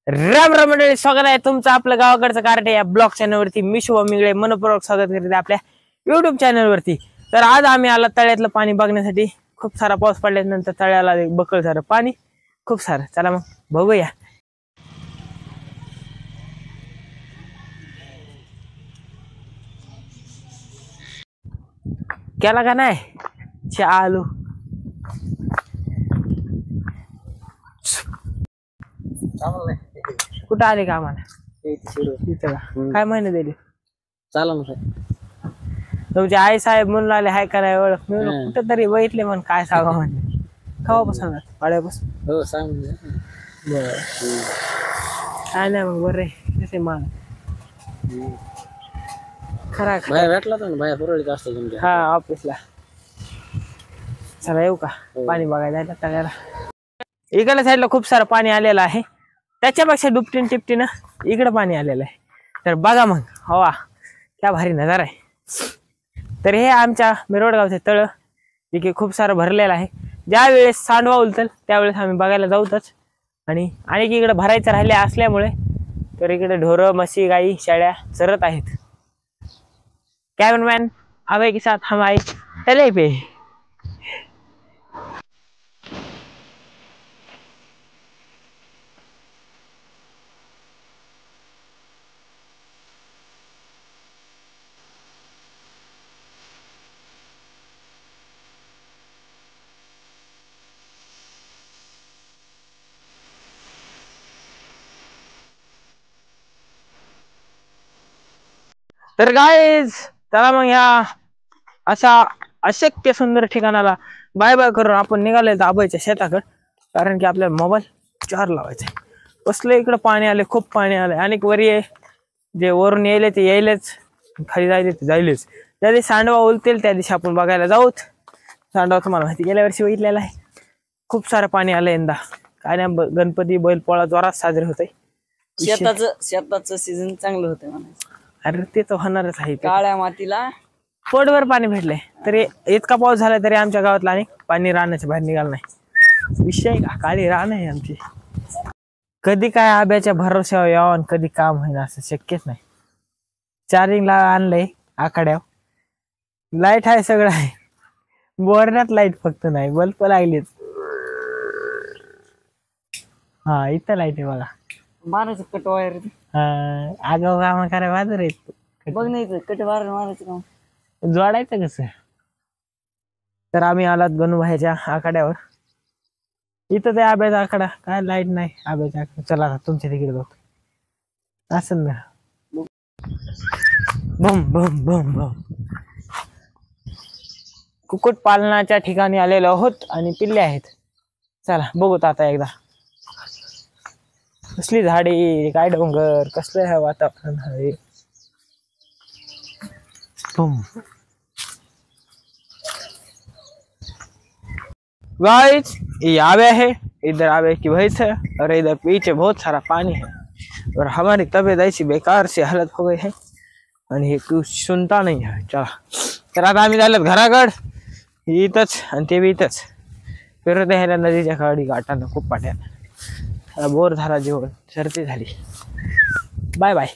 राम राम मंडळी, स्वागत आहे तुमचं आपलं गावाकडचं कार्टे या ब्लॉग चॅनलवरती. मी शुभम मिंगळे मनपूर्वक स्वागत करते आपल्या युट्यूब चॅनलवरती. तर आज आम्ही आला तळ्यातलं पाणी बघण्यासाठी. खूप सारा पाऊस पडल्यानंतर तळ्याला बकळ सारं पाणी, खूप सारं. चला मग बघूया. केला का नाही चालू? कुठं आले का आम्हाला? काय महिने दिले? चाला ना तुमचे आई साहेब म्हणून आले, हाय का नाही ओळख? मी कुठं तरी बघितले म्हण, काय सांगा म्हणले. कवापासून पाड्यापासून? हो सांग. बर काय नाही मग बरे कसे मान खरा बाहेर भेटला तर बाहेर पुरवळीत असतो तुमच्या. हा ऑफिसला. चला येऊ का? पाणी बघायला जायला तळ्याला. इकडल्या साईडला खूप सारं पाणी आलेलं आहे, त्याच्यापेक्षा दुपटीन टिपटीनं इकडं पाणी आलेलं आहे. तर बघा मग, हवा क्या भारी नजारा आहे. तर हे आमच्या मिरोड गावचे तळ इथे खूप सारं भरलेलं आहे. ज्या वेळेस सांडवा उलटल त्यावेळेस आम्ही बघायला जाऊतच. आणि इकडे भरायचं राहिले असल्यामुळे तर इकडे ढोरं म्हशी गाई शेळ्या चरत आहेत. कैमरामैन अभय के साथ हम आए तले पे. तर गाईज चला मग ह्या अशा अशक्य सुंदर ठिकाणाला बाय बाय करून आपण निघाले आबाईच्या शेताकडे. कारण की आपल्याला मोबाईल चार्ज लावायचा आहे. कसलं इकडं पाणी आले, खूप पाणी आलंय. आणि वरी जे वरून यायले ते यायलेच, खाली जायले ते जायलेच. त्या दिवशी सांडवा उलतील त्या दिवशी आपण बघायला जाऊत. सांडवा तुम्हाला माहिती गेल्या वर्षी बघितलेला आहे. खूप सारं पाणी आलं यंदा. काय नाही, गणपती बैलपोळा जोरात साजरे होते. शेताचं सीझन चांगलं होतं म्हणायचं. अरे ते तर होणारच आहे. काळ्या मातीला पोटभर पाणी भेटलंय. तरी इतका पाऊस झाला तरी आमच्या गावातला आणि पाणी राहण्याच्या बाहेर निघालं नाही. विषय का काळी रान आहे आमची. कधी काय आब्याच्या भरोश्यावर यावं आणि कधी काम होईना असं शक्यच नाही. चार्जिंगला आणलंय आखाड्यावर, लाईट आहे, सगळं आहे. बोरण्यात लाईट फक्त नाही, बल्ब लागलेत. हा इथं लाईट आहे बघा. मारायचं कट वायर. आगाव काम करायला बाजार आहेत. बघ नाही कट वायर मारायचं काम जोडायचं कसं? तर आम्ही आलात गणूभाईच्या आखाड्यावर. इथं ते आब्याचा आखाडा, काय लाईट नाही आब्याच्या आखाडा. चला आता तुमच्या तिकडे जाऊ असं ना. बम बम बम बम. कुक्कुट पालनाच्या ठिकाणी आलेलो आहोत आणि पिल्ले आहेत. चला बघूत आता एकदा. कसली झाडे, काय डोंगर, कसलं आहे वातावरण आहे. गाइस ये आवे है, इधर आवे की भैंस है और इधर पीछे बहुत सारा पानी है और हमारी तबीयत ऐसी बेकार सी हालत हो गई है आणि हे कुछ सुनता नहीं है. चला तर आता आम्ही झालं घराकड. इथंच आणि ते बी इथंच फिरत आहे नदीच्या काठी घाटानं खूप पाट्यानं. बोर झाला, जेवण सर्दी झाली. Bye bye.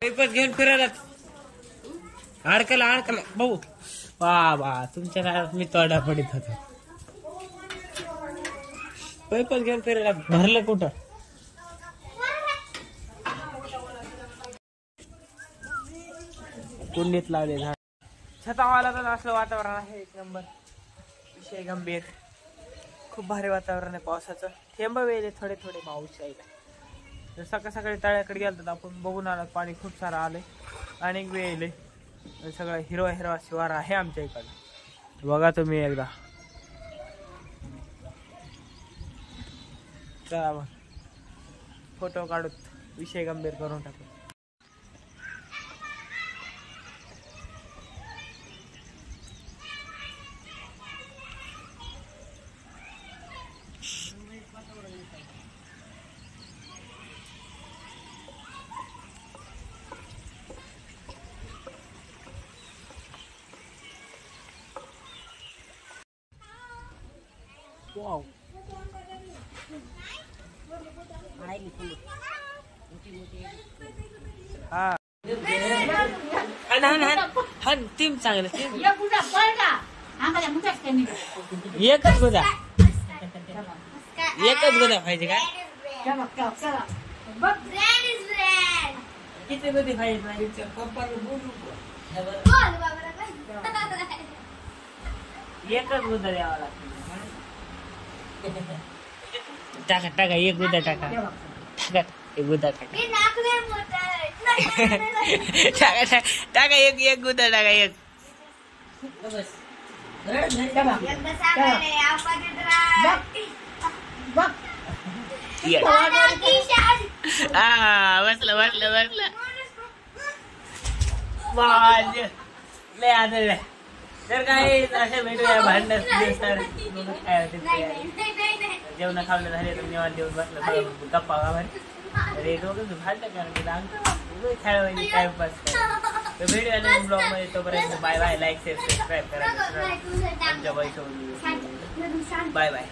घेऊन फिरायला अडकला भाऊ. वा तुमच्या नावात मी तोडा पडित होतो. पैपच घेऊन फिरायला भरलं कुठं? कुंडीत लावले झाड. छतावाला तर असलं वातावरण आहे, एक नंबर. विषय गंभीर, खूप भारी वातावरण आहे. पावसाचं थेंब वेळे थोडे थोडे पाऊस यायला. सकाळ सकाळी तळ्याकडे गेलो तर आपण बघून आला, पाणी खूप सारं आलंय. अनेक वेळ येईल. सगळं हिरवा हिरवा शिवारा आहे आमच्या इकडे. बघा तुम्ही एकदा. चला मग फोटो काढूत, विषय गंभीर करून टाकू. वाव. हा टीम चांगलं एकच गुदा पाहिजे का किती गुदी पाहिजे एकच गुदा द्यावा लागतो टाका टाका एक गुदा टाका टाका एक गुदा टाका टाका टाका एक गुदा टाका एक बसलं बसलं बसलं लय आदर तर काय अशा भेटूया भांडण जेवण खावलं झाले तर निवांत जेवण बसलं गप्पा तर हे दोघं भांडण कारण खेळायची टाइमपास तर भेटूया नवीन ब्लॉग मध्ये. तोपर्यंत bye bye. Like share subscribe करा. Bye bye.